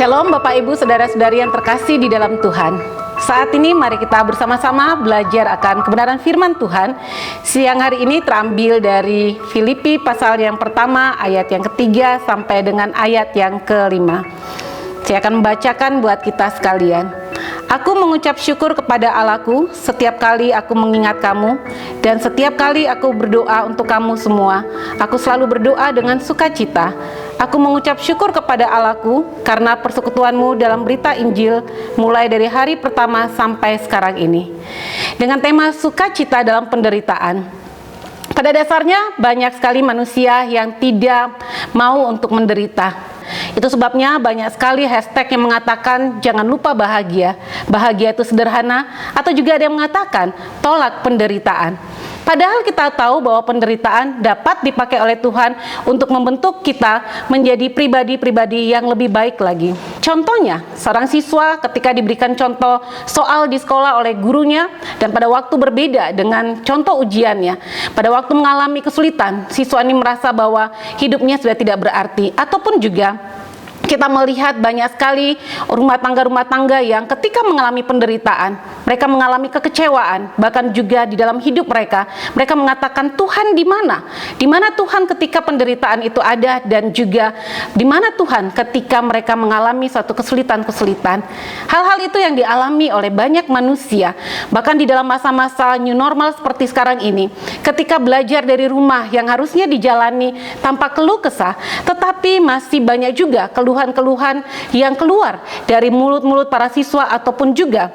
Shalom Bapak Ibu Saudara-saudari yang terkasih di dalam Tuhan. Saat ini mari kita bersama-sama belajar akan kebenaran firman Tuhan. Siang hari ini terambil dari Filipi pasal yang pertama ayat yang ketiga sampai dengan ayat yang kelima. Saya akan membacakan buat kita sekalian. Aku mengucap syukur kepada Allahku setiap kali aku mengingat kamu, dan setiap kali aku berdoa untuk kamu semua. Aku selalu berdoa dengan sukacita. Aku mengucap syukur kepada Allahku karena persekutuanmu dalam berita Injil mulai dari hari pertama sampai sekarang ini. Dengan tema sukacita dalam penderitaan. Pada dasarnya banyak sekali manusia yang tidak mau untuk menderita. Itu sebabnya banyak sekali hashtag yang mengatakan jangan lupa bahagia. Bahagia itu sederhana, atau juga ada yang mengatakan tolak penderitaan. Padahal kita tahu bahwa penderitaan dapat dipakai oleh Tuhan untuk membentuk kita menjadi pribadi-pribadi yang lebih baik lagi. Contohnya, seorang siswa ketika diberikan contoh soal di sekolah oleh gurunya dan pada waktu berbeda dengan contoh ujiannya, pada waktu mengalami kesulitan, siswa ini merasa bahwa hidupnya sudah tidak berarti. Ataupun juga kita melihat banyak sekali rumah tangga yang ketika mengalami penderitaan, mereka mengalami kekecewaan, bahkan juga di dalam hidup mereka mengatakan Tuhan di mana? Di mana Tuhan ketika penderitaan itu ada, dan juga di mana Tuhan ketika mereka mengalami suatu kesulitan-kesulitan. Hal-hal itu yang dialami oleh banyak manusia, bahkan di dalam masa-masa new normal seperti sekarang ini, ketika belajar dari rumah yang harusnya dijalani tanpa keluh kesah, tetapi masih banyak juga keluhan yang keluar dari mulut-mulut para siswa ataupun juga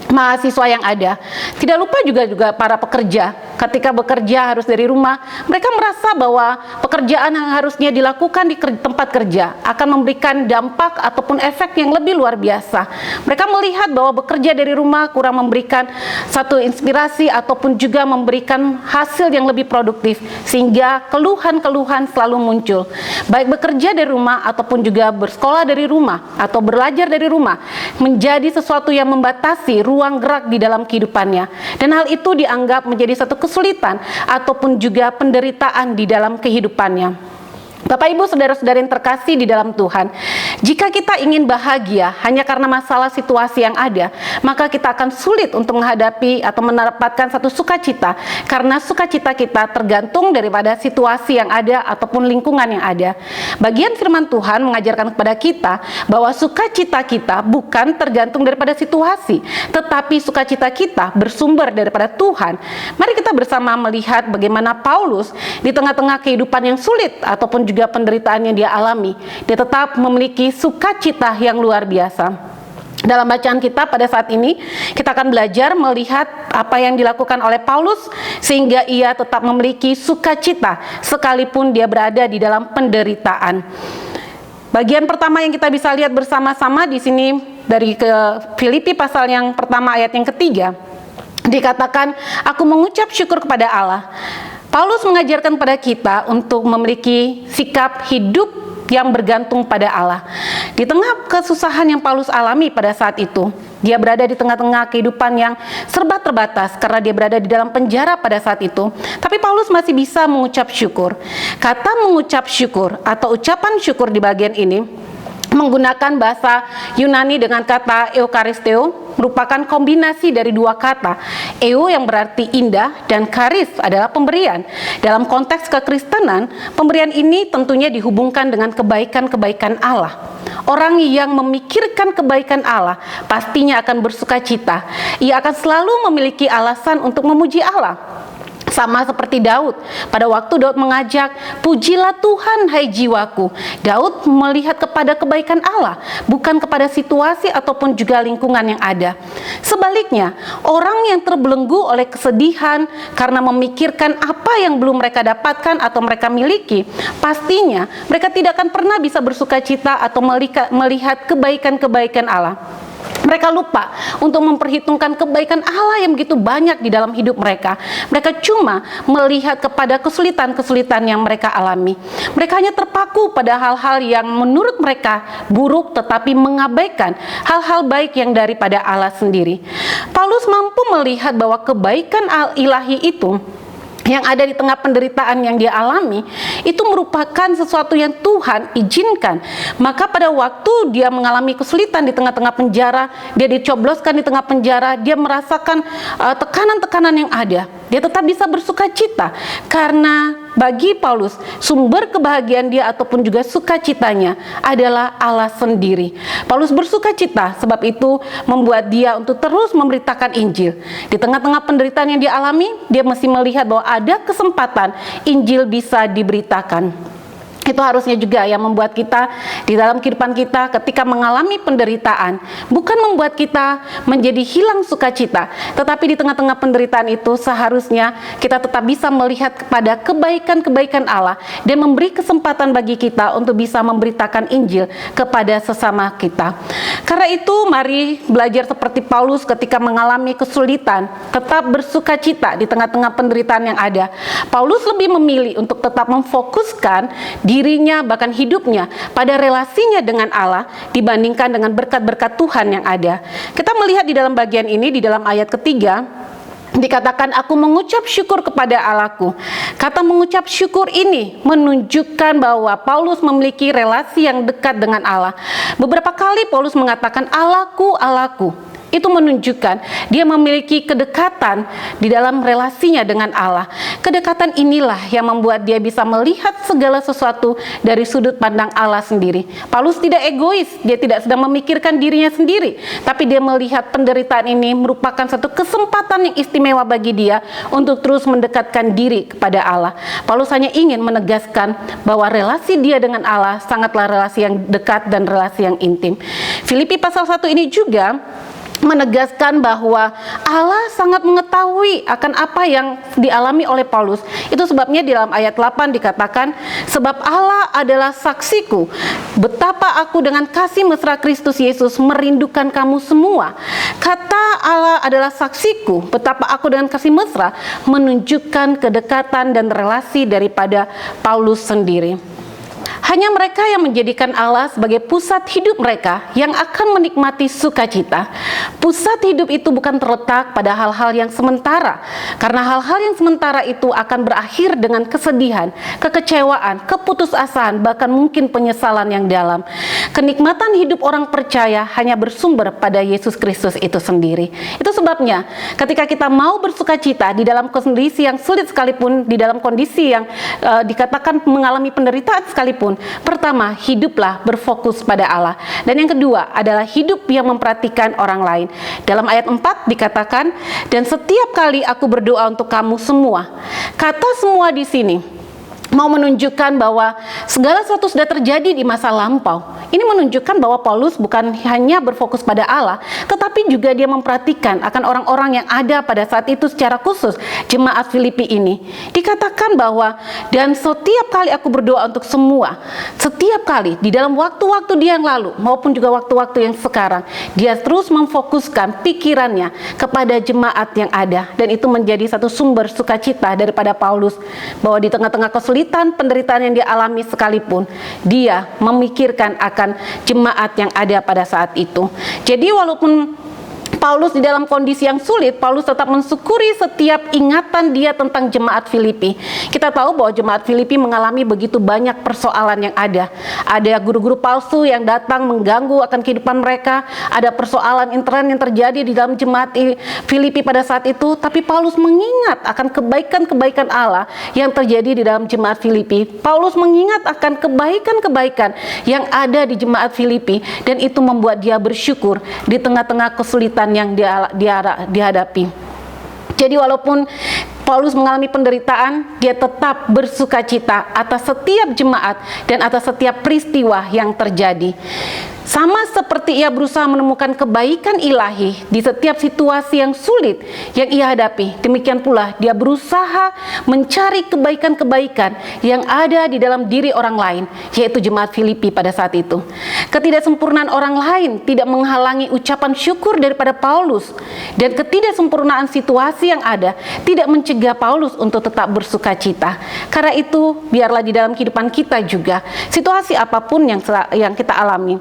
mahasiswa yang ada. Tidak lupa juga para pekerja, ketika bekerja harus dari rumah, mereka merasa bahwa pekerjaan yang harusnya dilakukan di tempat kerja akan memberikan dampak ataupun efek yang lebih luar biasa. Mereka melihat bahwa bekerja dari rumah kurang memberikan satu inspirasi ataupun juga memberikan hasil yang lebih produktif, sehingga keluhan-keluhan selalu muncul. Baik bekerja dari rumah ataupun juga bersekolah dari rumah atau belajar dari rumah menjadi sesuatu yang membatasi ruang gerak di dalam kehidupannya, dan hal itu dianggap menjadi satu kesulitan ataupun juga penderitaan di dalam kehidupannya. Bapak Ibu Saudara-saudari yang terkasih di dalam Tuhan, jika kita ingin bahagia hanya karena masalah situasi yang ada, maka kita akan sulit untuk menghadapi atau mendapatkan satu sukacita, karena sukacita kita tergantung daripada situasi yang ada ataupun lingkungan yang ada. Bagian firman Tuhan mengajarkan kepada kita bahwa sukacita kita bukan tergantung daripada situasi, tetapi sukacita kita bersumber daripada Tuhan. Mari kita bersama melihat bagaimana Paulus di tengah-tengah kehidupan yang sulit ataupun juga penderitaan yang dia alami, dia tetap memiliki sukacita yang luar biasa. Dalam bacaan kita pada saat ini, kita akan belajar melihat apa yang dilakukan oleh Paulus sehingga ia tetap memiliki sukacita sekalipun dia berada di dalam penderitaan. Bagian pertama yang kita bisa lihat bersama-sama di sini dari ke Filipi pasal yang pertama ayat yang ketiga, dikatakan, aku mengucap syukur kepada Allah. Paulus mengajarkan pada kita untuk memiliki sikap hidup yang bergantung pada Allah. Di tengah kesusahan yang Paulus alami pada saat itu, dia berada di tengah-tengah kehidupan yang serba terbatas karena dia berada di dalam penjara pada saat itu. Tapi Paulus masih bisa mengucap syukur. Kata mengucap syukur atau ucapan syukur di bagian ini menggunakan bahasa Yunani dengan kata eukaristeo, merupakan kombinasi dari dua kata. Eu yang berarti indah dan karis adalah pemberian. Dalam konteks kekristenan, pemberian ini tentunya dihubungkan dengan kebaikan-kebaikan Allah. Orang yang memikirkan kebaikan Allah pastinya akan bersukacita. Ia akan selalu memiliki alasan untuk memuji Allah. Sama seperti Daud, pada waktu Daud mengajak, pujilah Tuhan hai jiwaku. Daud melihat kepada kebaikan Allah, bukan kepada situasi ataupun juga lingkungan yang ada. Sebaliknya, orang yang terbelenggu oleh kesedihan karena memikirkan apa yang belum mereka dapatkan atau mereka miliki, pastinya mereka tidak akan pernah bisa bersukacita atau melihat kebaikan-kebaikan Allah. Mereka lupa untuk memperhitungkan kebaikan Allah yang begitu banyak di dalam hidup mereka. Mereka cuma melihat kepada kesulitan-kesulitan yang mereka alami. Mereka hanya terpaku pada hal-hal yang menurut mereka buruk, tetapi mengabaikan hal-hal baik yang daripada Allah sendiri. Paulus mampu melihat bahwa kebaikan ilahi itu yang ada di tengah penderitaan yang dia alami itu merupakan sesuatu yang Tuhan izinkan. Maka pada waktu dia mengalami kesulitan di tengah-tengah penjara, dia dicobloskan di tengah penjara, dia merasakan tekanan-tekanan yang ada, dia tetap bisa bersuka cita, karena bagi Paulus sumber kebahagiaan dia ataupun juga sukacitanya adalah Allah sendiri. Paulus bersuka cita, sebab itu membuat dia untuk terus memberitakan Injil. Di tengah-tengah penderitaan yang dia alami, dia mesti melihat bahwa ada kesempatan Injil bisa diberitakan. Itu harusnya juga yang membuat kita di dalam kehidupan kita ketika mengalami penderitaan, bukan membuat kita menjadi hilang sukacita, tetapi di tengah-tengah penderitaan itu seharusnya kita tetap bisa melihat kepada kebaikan-kebaikan Allah dan memberi kesempatan bagi kita untuk bisa memberitakan Injil kepada sesama kita. Karena itu mari belajar seperti Paulus ketika mengalami kesulitan, tetap bersukacita di tengah-tengah penderitaan yang ada. Paulus lebih memilih untuk tetap memfokuskan dirinya, bahkan hidupnya pada relasinya dengan Allah dibandingkan dengan berkat-berkat Tuhan yang ada. Kita melihat di dalam bagian ini, di dalam ayat ketiga dikatakan, aku mengucap syukur kepada Allahku. Kata mengucap syukur ini menunjukkan bahwa Paulus memiliki relasi yang dekat dengan Allah. Beberapa kali Paulus mengatakan Allahku, Allahku. Itu menunjukkan dia memiliki kedekatan di dalam relasinya dengan Allah. Kedekatan inilah yang membuat dia bisa melihat segala sesuatu dari sudut pandang Allah sendiri. Paulus tidak egois, dia tidak sedang memikirkan dirinya sendiri, tapi dia melihat penderitaan ini merupakan satu kesempatan yang istimewa bagi dia untuk terus mendekatkan diri kepada Allah. Paulus hanya ingin menegaskan bahwa relasi dia dengan Allah sangatlah relasi yang dekat dan relasi yang intim. Filipi pasal 1 ini juga menegaskan bahwa Allah sangat mengetahui akan apa yang dialami oleh Paulus. Itu sebabnya di dalam ayat 8 dikatakan, sebab Allah adalah saksiku betapa aku dengan kasih mesra Kristus Yesus merindukan kamu semua. Kata Allah adalah saksiku betapa aku dengan kasih mesra menunjukkan kedekatan dan relasi daripada Paulus sendiri. Hanya mereka yang menjadikan Allah sebagai pusat hidup mereka yang akan menikmati sukacita. Pusat hidup itu bukan terletak pada hal-hal yang sementara, karena hal-hal yang sementara itu akan berakhir dengan kesedihan, kekecewaan, keputusasaan, bahkan mungkin penyesalan yang dalam. Kenikmatan hidup orang percaya hanya bersumber pada Yesus Kristus itu sendiri. Itu sebabnya ketika kita mau bersukacita di dalam kondisi yang sulit sekalipun, di dalam kondisi yang dikatakan mengalami penderitaan sekalipun, pertama, hiduplah berfokus pada Allah. Dan yang kedua adalah hidup yang memperhatikan orang lain. Dalam ayat 4 dikatakan, dan setiap kali aku berdoa untuk kamu semua. Kata semua di sini mau menunjukkan bahwa segala sesuatu sudah terjadi di masa lampau. Ini menunjukkan bahwa Paulus bukan hanya berfokus pada Allah, tetapi juga dia memperhatikan akan orang-orang yang ada pada saat itu secara khusus, jemaat Filipi ini. Dikatakan bahwa, dan setiap kali aku berdoa untuk semua, setiap kali di dalam waktu-waktu dia yang lalu, maupun juga waktu-waktu yang sekarang, dia terus memfokuskan pikirannya kepada jemaat yang ada. Dan itu menjadi satu sumber sukacita daripada Paulus, bahwa di tengah-tengah kesulitan, penderitaan yang dia alami sekalipun, dia memikirkan akan jemaat yang ada pada saat itu. Jadi walaupun Paulus di dalam kondisi yang sulit, Paulus tetap mensyukuri setiap ingatan dia tentang jemaat Filipi. Kita tahu bahwa jemaat Filipi mengalami begitu banyak persoalan yang ada. Ada guru-guru palsu yang datang mengganggu akan kehidupan mereka. Ada persoalan intern yang terjadi di dalam jemaat Filipi pada saat itu. Tapi Paulus mengingat akan kebaikan-kebaikan Allah yang terjadi di dalam jemaat Filipi. Paulus mengingat akan kebaikan-kebaikan yang ada di jemaat Filipi, dan itu membuat dia bersyukur di tengah-tengah kesulitan yang dihadapi. Jadi walaupun Paulus mengalami penderitaan, dia tetap bersukacita atas setiap jemaat dan atas setiap peristiwa yang terjadi. Sama seperti ia berusaha menemukan kebaikan ilahi di setiap situasi yang sulit yang ia hadapi, demikian pula dia berusaha mencari kebaikan-kebaikan yang ada di dalam diri orang lain, yaitu jemaat Filipi pada saat itu. Ketidaksempurnaan orang lain tidak menghalangi ucapan syukur daripada Paulus, dan ketidaksempurnaan situasi yang ada tidak mencegah Paulus untuk tetap bersukacita. Karena itu, biarlah di dalam kehidupan kita juga, situasi apapun yang kita alami,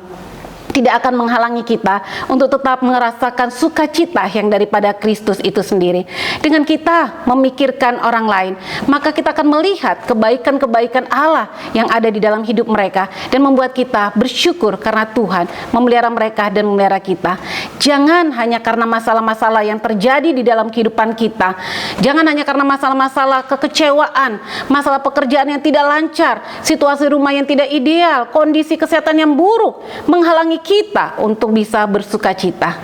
tidak akan menghalangi kita untuk tetap merasakan sukacita yang daripada Kristus itu sendiri. Dengan kita memikirkan orang lain, maka kita akan melihat kebaikan-kebaikan Allah yang ada di dalam hidup mereka dan membuat kita bersyukur karena Tuhan memelihara mereka dan memelihara kita. Jangan hanya karena masalah-masalah yang terjadi di dalam kehidupan kita, jangan hanya karena masalah-masalah kekecewaan, masalah pekerjaan yang tidak lancar, situasi rumah yang tidak ideal, kondisi kesehatan yang buruk menghalangi kita untuk bisa bersukacita.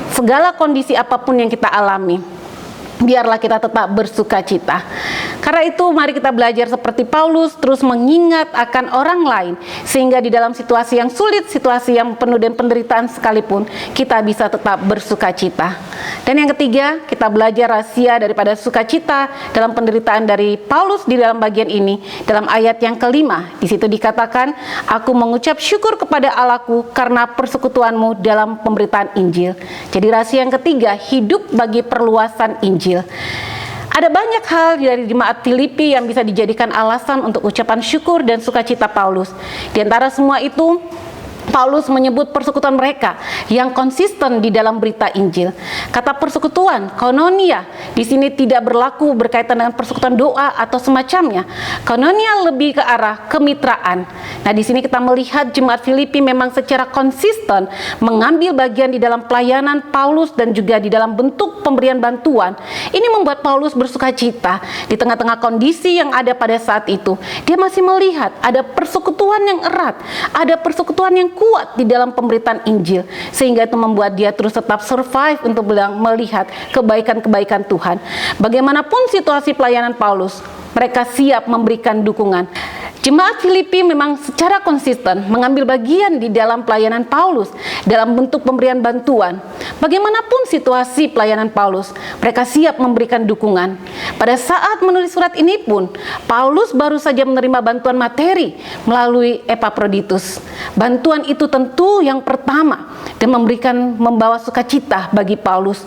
Segala kondisi apapun yang kita alami, biarlah kita tetap bersukacita. Karena itu mari kita belajar seperti Paulus, terus mengingat akan orang lain, sehingga di dalam situasi yang sulit, situasi yang penuh dengan penderitaan sekalipun, kita bisa tetap bersukacita. Dan yang ketiga, kita belajar rahasia daripada sukacita dalam penderitaan dari Paulus di dalam bagian ini. Dalam ayat yang kelima, di situ dikatakan, aku mengucap syukur kepada Allahku karena persekutuanmu dalam pemberitaan Injil. Jadi rahasia yang ketiga, hidup bagi perluasan Injil. Ada banyak hal dari jemaat Filipi yang bisa dijadikan alasan untuk ucapan syukur dan sukacita Paulus. Di antara semua itu, Paulus menyebut persekutuan mereka yang konsisten di dalam berita Injil. Kata persekutuan, koinonia, di sini tidak berlaku berkaitan dengan persekutuan doa atau semacamnya. Koinonia lebih ke arah kemitraan. Nah, di sini kita melihat jemaat Filipi memang secara konsisten mengambil bagian di dalam pelayanan Paulus dan juga di dalam bentuk pemberian bantuan. Ini membuat Paulus bersukacita di tengah-tengah kondisi yang ada pada saat itu. Dia masih melihat ada persekutuan yang erat, ada persekutuan yang kuat di dalam pemberitaan Injil, sehingga itu membuat dia terus tetap survive untuk melihat kebaikan-kebaikan Tuhan. Bagaimanapun situasi pelayanan Paulus, mereka siap memberikan dukungan. Jemaat Filipi memang secara konsisten mengambil bagian di dalam pelayanan Paulus dalam bentuk pemberian bantuan. Bagaimanapun situasi pelayanan Paulus, mereka siap memberikan dukungan. Pada saat menulis surat ini pun, Paulus baru saja menerima bantuan materi melalui Epaphroditus. Bantuan itu tentu yang pertama dan membawa sukacita bagi Paulus.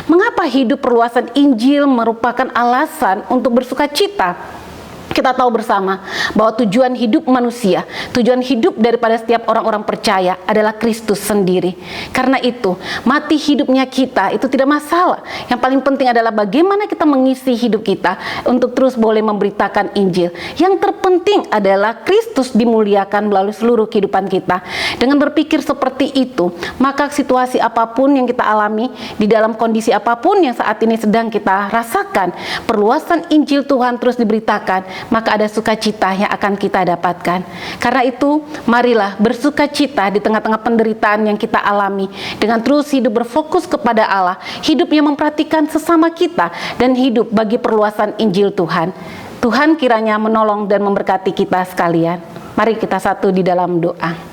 Mengapa hidup perluasan Injil merupakan alasan untuk bersukacita? Kita tahu bersama bahwa tujuan hidup manusia, tujuan hidup daripada setiap orang-orang percaya adalah Kristus sendiri. Karena itu, mati hidupnya kita itu tidak masalah. Yang paling penting adalah bagaimana kita mengisi hidup kita untuk terus boleh memberitakan Injil. Yang terpenting adalah Kristus dimuliakan melalui seluruh kehidupan kita. Dengan berpikir seperti itu, maka situasi apapun yang kita alami, di dalam kondisi apapun yang saat ini sedang kita rasakan, perluasan Injil Tuhan terus diberitakan, maka ada sukacita yang akan kita dapatkan. Karena itu, marilah bersukacita di tengah-tengah penderitaan yang kita alami, dengan terus hidup berfokus kepada Allah, hidup yang memperhatikan sesama kita, dan hidup bagi perluasan Injil Tuhan. Tuhan kiranya menolong dan memberkati kita sekalian. Mari kita satu di dalam doa.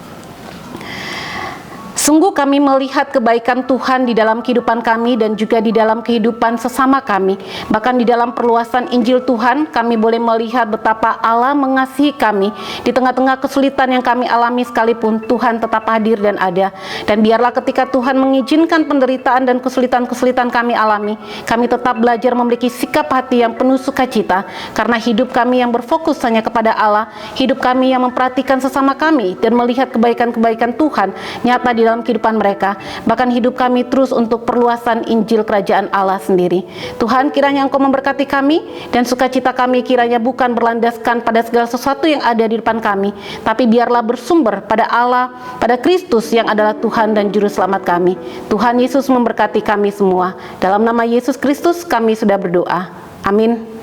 Sungguh kami melihat kebaikan Tuhan di dalam kehidupan kami dan juga di dalam kehidupan sesama kami. Bahkan di dalam perluasan Injil Tuhan, kami boleh melihat betapa Allah mengasihi kami. Di tengah-tengah kesulitan yang kami alami sekalipun, Tuhan tetap hadir dan ada. Dan biarlah ketika Tuhan mengizinkan penderitaan dan kesulitan-kesulitan kami alami, kami tetap belajar memiliki sikap hati yang penuh sukacita. Karena hidup kami yang berfokus hanya kepada Allah, hidup kami yang memperhatikan sesama kami dan melihat kebaikan-kebaikan Tuhan nyata di dalam kehidupan mereka, bahkan hidup kami terus untuk perluasan Injil Kerajaan Allah sendiri. Tuhan, kiranya Engkau memberkati kami, dan sukacita kami kiranya bukan berlandaskan pada segala sesuatu yang ada di depan kami, tapi biarlah bersumber pada Allah, pada Kristus yang adalah Tuhan dan Juru Selamat kami. Tuhan Yesus memberkati kami semua. Dalam nama Yesus Kristus kami sudah berdoa. Amin.